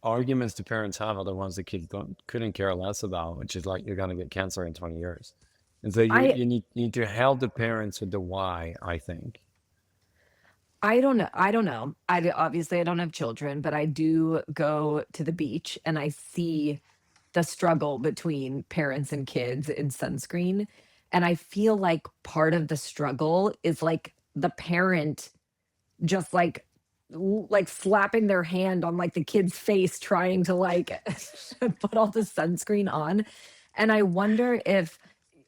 arguments the parents have are the ones the kids couldn't care less about, which is like you're gonna get cancer in 20 years. And so I you need to help the parents with the why, I think. I don't know. I don't know. Obviously I don't have children, but I do go to the beach and I see the struggle between parents and kids in sunscreen. And I feel like part of the struggle is like the parent just like like slapping their hand on like the kid's face trying to like put all the sunscreen on. And I wonder if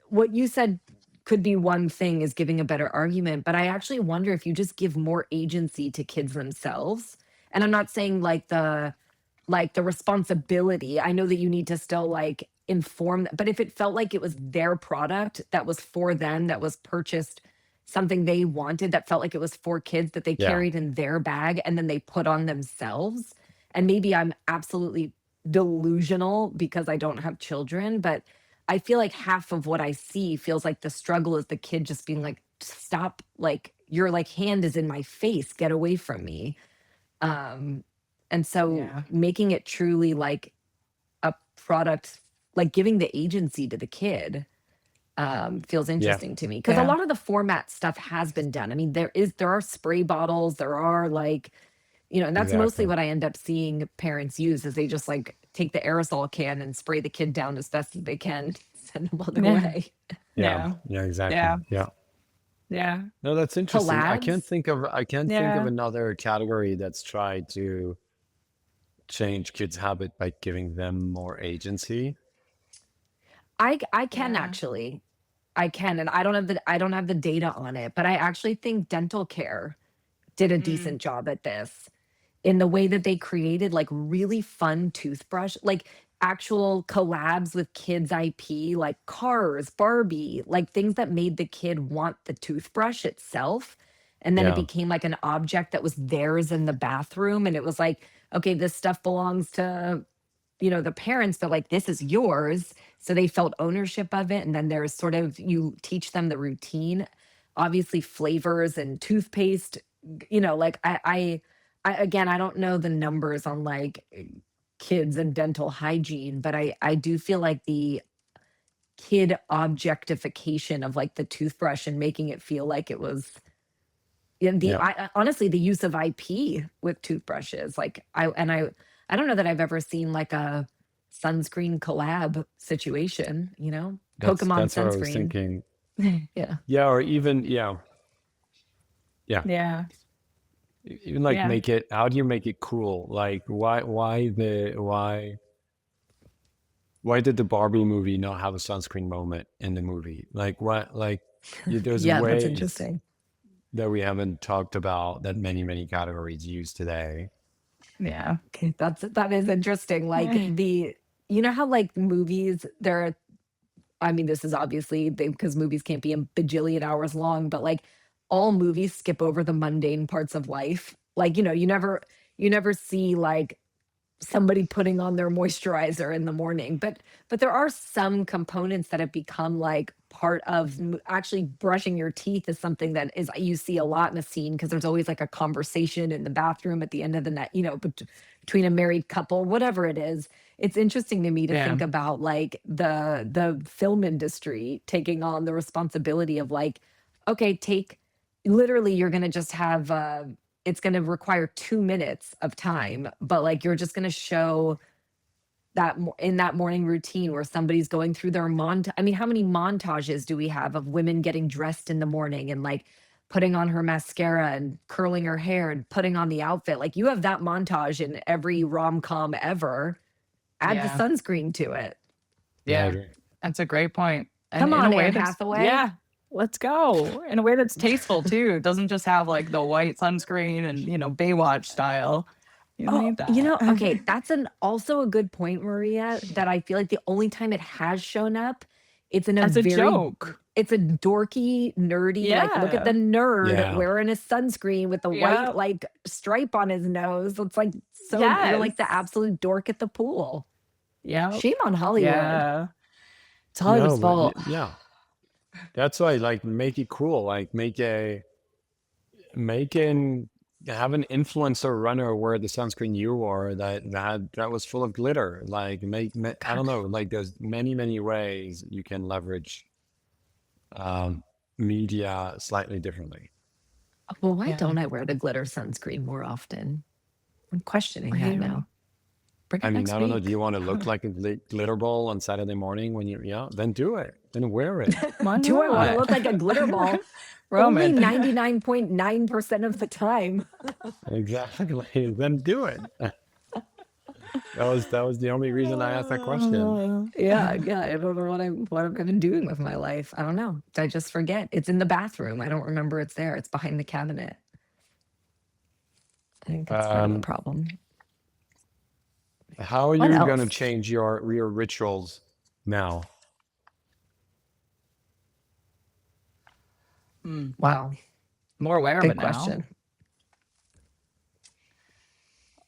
what you said could be one thing is giving a better argument, but I actually wonder if you just give more agency to kids themselves. And I'm not saying like the responsibility. I know that you need to still like inform, but if it felt like it was their product that was for them, that was purchased something they wanted, that felt like it was for kids that they Yeah. carried in their bag and then they put on themselves. And maybe I'm absolutely delusional because I don't have children, but I feel like half of what I see feels like the struggle is the kid just being like, stop, like your like hand is in my face, get away from me. Um, and so Yeah. making it truly like a product, like giving the agency to the kid, feels Yeah. interesting to me because a Yeah. lot of the format stuff has been done. I mean, there are spray bottles, there are like, and that's mostly Exactly. what I end up seeing parents use is they just like take the aerosol can and spray the kid down as best as they can, send them on their Yeah. way. Yeah. Yeah. Yeah, exactly. Yeah. Yeah. Yeah. No, that's interesting. Collabs. I can't think of Yeah. another category that's tried to change kids' habit by giving them more agency. I can Yeah. actually. I can, and I don't have the data on it, but I actually think dental care did a Mm. decent job at this in the way that they created like really fun toothbrush, like actual collabs with kids IP, like Cars, Barbie, like things that made the kid want the toothbrush itself. And then it Yeah. became like an object that was theirs in the bathroom. And it was like, okay, this stuff belongs to the parents, but like this is yours, so they felt ownership of it. And then there's sort of you teach them the routine, obviously flavors and toothpaste, like I again, I don't know the numbers on like kids and dental hygiene, but I do feel like the kid objectification of like the toothbrush and making it feel like it was Yeah. honestly the use of IP with toothbrushes. Like I don't know that I've ever seen like a sunscreen collab situation, Pokemon That's what I was sunscreen. thinking. Yeah. Yeah, or even yeah. Yeah. Even like Yeah. make it, how do you make it cool? Like why did the Barbie movie not have a sunscreen moment in the movie? Like what there's Yeah, that's ways interesting. that we haven't talked about that many categories use today. Yeah. Okay, that is interesting. Like how like movies there are, I mean, this is obviously because movies can't be a bajillion hours long, but like all movies skip over the mundane parts of life. Like, you never see like somebody putting on their moisturizer in the morning, but there are some components that have become like part of actually brushing your teeth is something that is you see a lot in a scene because there's always like a conversation in the bathroom at the end of the night, between a married couple, whatever it is. It's interesting to me to Yeah. think about like the film industry taking on the responsibility of like, okay, take literally you're going to just have it's going to require 2 minutes of time, but like you're just going to show in that morning routine where somebody's going through their I mean, how many montages do we have of women getting dressed in the morning and like putting on her mascara and curling her hair and putting on the outfit? Like you have that montage in every rom-com ever. Add the Yeah. sunscreen to it. Yeah, I Yeah. agree. That's a great point. And Come in on, a way Anne that's Hathaway. yeah, let's go. In a way that's tasteful too. It doesn't just have like the white sunscreen and Baywatch style. You don't Oh, need that. okay, that's also a good point, Maria, that I feel like the only time it has shown up, it's in a As a very joke. it's a dorky, nerdy, like look at the Yeah. nerd Yeah. wearing a sunscreen with the Yeah. white like stripe on his nose. It's like so you're like the Yes. absolute dork at the pool. Yeah. Shame on Hollywood. Yeah. It's Hollywood's No, but fault. yeah. That's why, like, make it cool. Like, have an influencer runner wear the sunscreen you wore that was full of glitter. Like, I don't know. Like, there's many ways you can leverage media slightly differently. Well, why Yeah. don't I wear the glitter sunscreen more often? I'm questioning Yeah, that now. Bring it I mean, next I don't know. week. Do you want to look like a glitter ball on Saturday morning when then do it. Then wear it. Why Do I want to not? look like a glitter ball? Only Roman. 99.9% of the time. Exactly. Then do it. That was the only reason I asked that question. Yeah, I don't know what I've been doing with my life. I don't know. I just forget. It's in the bathroom. I don't remember it's there. It's behind the cabinet. I think that's part of the problem. How are What you going to else? change your rituals now? Wow, More aware of big it now. question.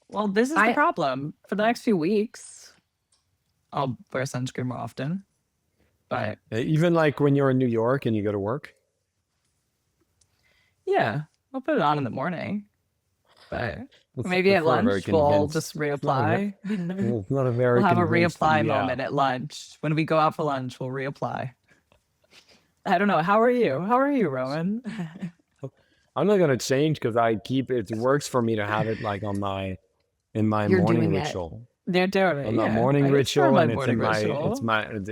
Well, this is the problem. For the next few weeks, I'll wear sunscreen more often. But Even like when you're in New York and you go to work? yeah, I'll put it on in the morning. But It's maybe at not a very lunch we'll convinced- just it's not a reapply. It's not a very We'll have a convinced- reapply yeah. moment at lunch. When we go out for lunch, we'll reapply. I don't know. How are you? How are you, Roman? I'm not going to change because it works for me to have it like in my You're morning doing it. ritual. They're doing it. On my Yeah, morning I ritual, start and it's morning in my ritual.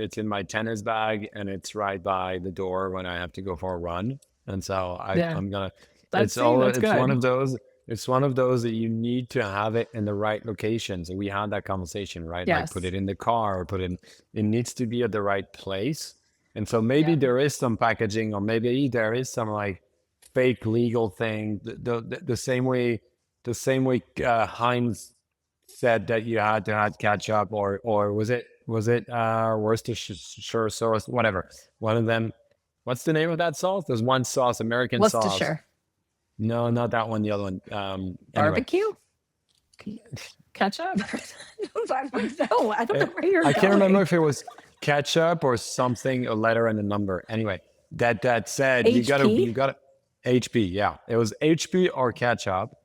it's in my tennis bag, and it's right by the door when I have to go for a run. And so Yeah. I'm gonna. That's It's one good. of those. It's one of those that you need to have it in the right location. So we had that conversation, right? Like put Yes. it in the car, or it needs to be at the right place. And so maybe Yeah. there is some packaging, or maybe there is some like fake legal thing. The same way Heinz said that you had to have ketchup, or was it Worcestershire sauce, whatever. One of them. What's the name of that sauce? There's one sauce, American sauce. Worcestershire. No, not that one. The other one. Anyway. Barbecue? Ketchup? No, I don't know where you're I going. can't remember if it was ketchup or something, a letter and a number. Anyway, that said, you HP? gotta HP. Yeah, it was HP or ketchup.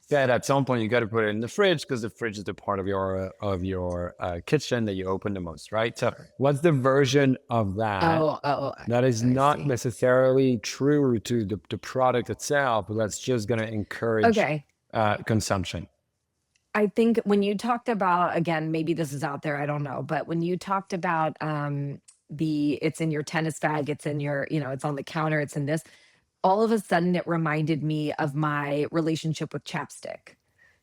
Said at some point you got to put it in the fridge because the fridge is the part of your kitchen that you open the most, right? So, what's the version of that? That is not see. necessarily true to the product itself, but that's just going to encourage consumption. I think when you talked about, again, maybe this is out there, I don't know, but when you talked about it's in your tennis bag, it's in your, it's on the counter, it's in this, all of a sudden it reminded me of my relationship with chapstick.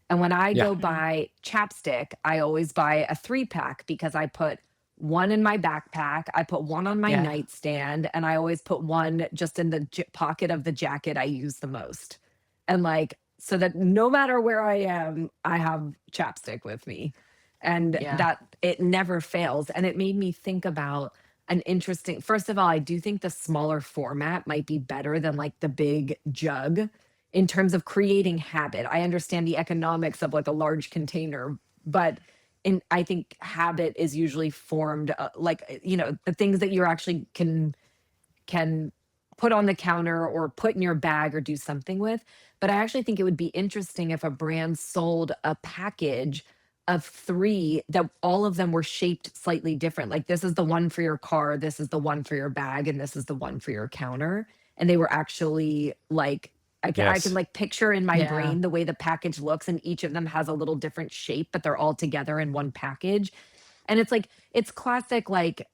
And when I go buy chapstick, I always buy a 3-pack because I put one in my backpack, I put one on my nightstand, and I always put one just in the pocket of the jacket I use the most. And like, so that no matter where I am, I have chapstick with me. And that it never fails. And it made me think about first of all, I do think the smaller format might be better than like the big jug in terms of creating habit. I understand the economics of like a large container, but I think habit is usually formed the things that you actually can put on the counter or put in your bag or do something with. But I actually think it would be interesting if a brand sold a package of 3 that all of them were shaped slightly different. Like this is the one for your car, this is the one for your bag, and this is the one for your counter. And they were actually like, I can like picture in my brain the way the package looks, and each of them has a little different shape, but they're all together in one package. And it's like, it's classic, like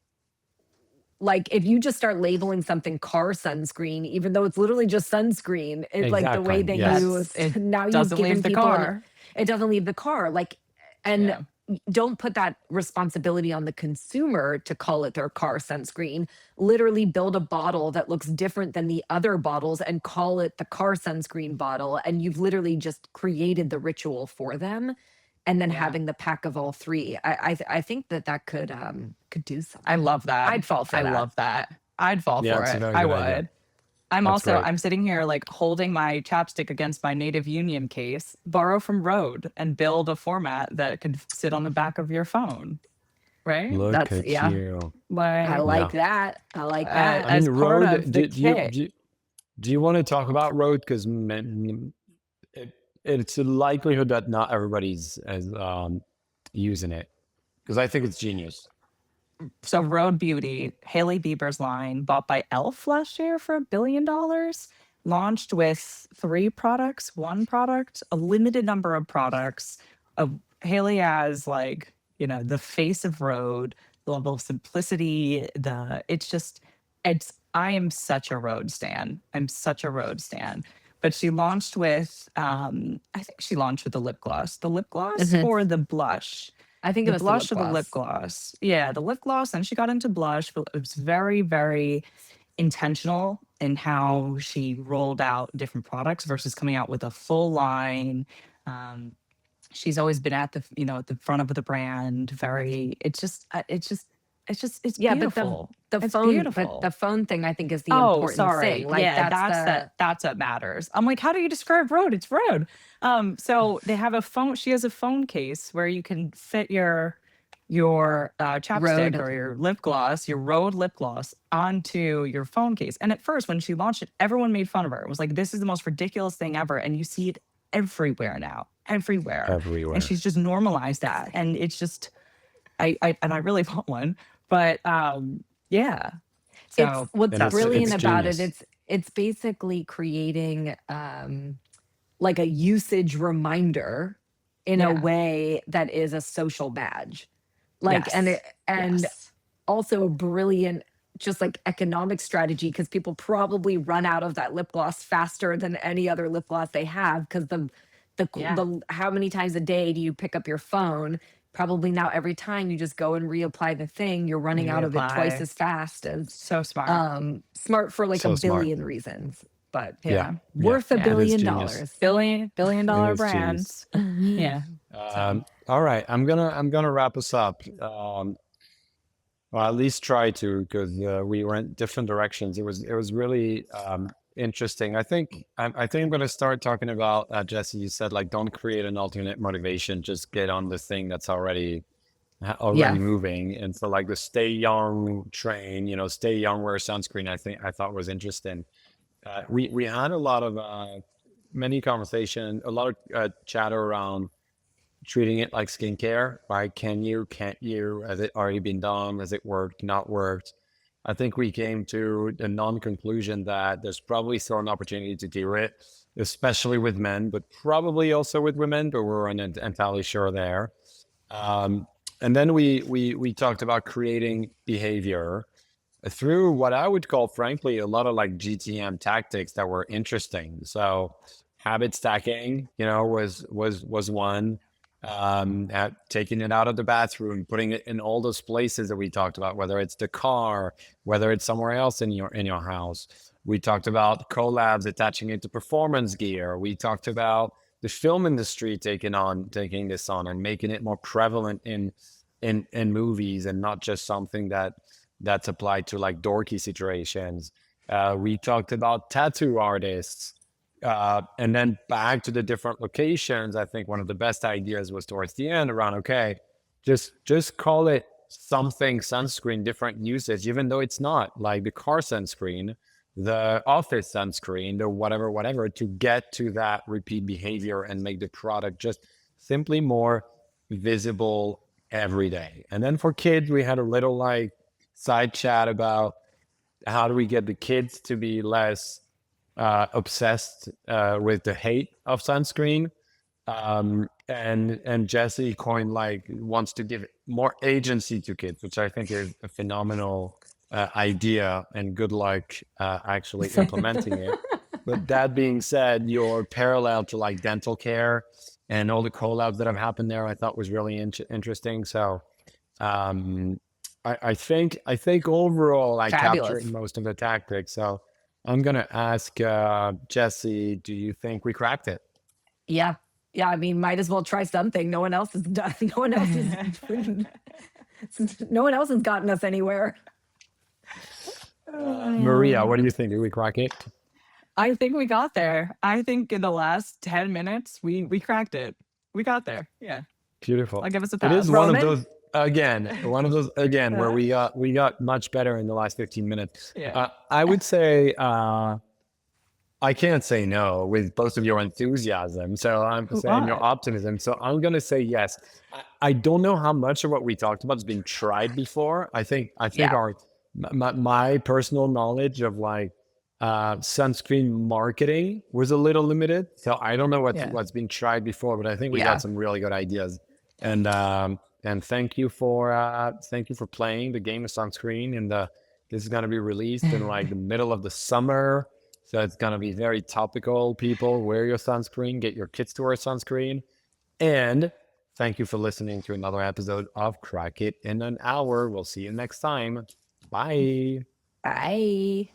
if you just start labeling something car sunscreen, even though it's literally just sunscreen, it's like the way Exactly. that Yes. It now you've doesn't given leave the people car. it doesn't leave the car. Like, and Yeah. don't put that responsibility on the consumer to call it their car sunscreen. Literally build a bottle that looks different than the other bottles and call it the car sunscreen bottle. And you've literally just created the ritual for them. And then Yeah. having the pack of all three. I think that could do I something. love that. I'd fall for I that. love that. I'd fall Yeah, for it's a it. very I good idea. would. I'm That's also great. I'm sitting here like holding my chapstick against my Native Union case, borrow from Rode and build a format that could sit on the back of your phone. Right? Look That's at yeah. you. I Like like Yeah. that. I like that. I mean, as part road. of the kit. Do you want to talk about road? Because it, it's a likelihood that not everybody's as using it. Because I think it's genius. So Road Beauty, Haley Bieber's line, bought by Elf last year for $1 billion, launched with 3 products, 1 product, a limited number of products. Haley as like, the face of Road, the level of simplicity, I am such a Road stan. I'm such a Road stan. But she launched with, I think she launched with the lip gloss. The lip gloss Mhm. or the blush? I think it The was the lip blush or the lip gloss. gloss? Yeah, the lip gloss. And she got into blush, but it was very, very intentional in how she rolled out different products versus coming out with a full line. Um, she's always been at at the front of the brand. It's Yeah, but beautiful. the It's phone but the beautiful. phone thing I think is the Oh, important thing. sorry. Like Yeah, that's the that's what matters. I'm like, how do you describe Rode? It's Rode. So they have a phone. She has a phone case where you can fit your chapstick road. or your lip gloss, your Rode lip gloss, onto your phone case. And at first, when she launched it, everyone made fun of her. It was like, this is the most ridiculous thing ever. And you see it everywhere now, everywhere. And Everywhere. she's just normalized that. And it's just, I really want one. But yeah. It's So what's And that's brilliant it's about it. genius. It's basically creating like a usage reminder in a yeah. way that is a social badge. Like Yes. and Yes. also a brilliant just like economic strategy because people probably run out of that lip gloss faster than any other lip gloss they have because Yeah. the how many times a day do you pick up your phone? Probably now every time you just go and reapply the thing, you're running You out of it twice reapply. as fast as So smart. smart for like a So smart. billion reasons, but Yeah. Yeah. Yeah. worth a Yeah. It is billion genius. dollars. Billion It dollar is genius. brands. Yeah. So All right. I'm gonna wrap us up. Well, at least try to, because we went different directions. It was really interesting. I think I'm going to start talking about Jesse. You said like don't create an alternate motivation. Just get on the thing that's already Yeah. moving. And so like the stay young train, stay young, wear sunscreen. I thought was interesting. We had a lot of many conversation, a lot of chatter around treating it like skincare, right? Can you, can't you? Has it already been done? Has it worked, not worked? I think we came to the non-conclusion that there's probably still an opportunity to do it, especially with men, but probably also with women, but we're not entirely sure there. Um, and then we talked about creating behavior through what I would call, frankly, a lot of like GTM tactics that were interesting. So habit stacking, was one. Taking it out of the bathroom, putting it in all those places that we talked about, whether it's the car, whether it's somewhere else in your house. We talked about collabs attaching it to performance gear. We talked about the film industry taking this on and making it more prevalent in movies and not just something that's applied to like dorky situations. We talked about tattoo artists, and then back to the different locations. I think one of the best ideas was towards the end around, okay, just call it something sunscreen, different usage, even though it's not like the car sunscreen, the office sunscreen, the whatever, to get to that repeat behavior and make the product just simply more visible every day. And then for kids, we had a little like side chat about how do we get the kids to be less obsessed with the hate of sunscreen. And Jesse coined like wants to give more agency to kids, which I think is a phenomenal idea, and good luck actually implementing it. But that being said, your parallel to like dental care and all the collabs that have happened there, I thought was really interesting. So um, I think overall I captured Fabulous. most of the tactics. So I'm gonna ask Jesse, do you think we cracked it? Yeah. Yeah. I mean, might as well try something. No one else has done. No one else is. No one else has gotten us anywhere. Maria, what do you think? Did we crack it? I think we got there. I think in the last 10 minutes, we cracked it. We got there. Yeah. Beautiful. I'll give us a It pass. is one of Roman? those again where we got much better in the last 15 minutes. Yeah. I would say I can't say no with both of your enthusiasm. So I'm saying your What? optimism. So I'm gonna say yes. I don't know how much of what we talked about has been tried before. I think Yeah. my personal knowledge of like sunscreen marketing was a little limited. So I don't know Yeah. what's been tried before, but I think we Yeah. got some really good ideas. And thank you for playing the game of sunscreen. And this is gonna be released in like the middle of the summer. So it's gonna be very topical. People, wear your sunscreen, get your kids to wear sunscreen. And thank you for listening to another episode of Crack It in an Hour. We'll see you next time. Bye. Bye.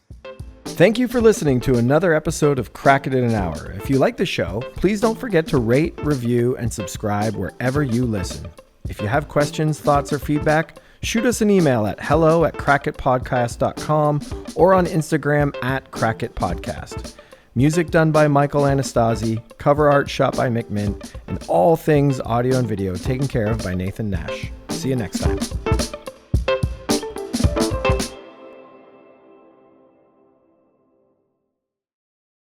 Thank you for listening to another episode of Crack It in an Hour. If you like the show, please don't forget to rate, review, and subscribe wherever you listen. If you have questions, thoughts, or feedback, shoot us an email at hello@crackitpodcast.com or on Instagram @crackitpodcast. Music done by Michael Anastasi, cover art shot by Mick Mint, and all things audio and video taken care of by Nathan Nash. See you next time.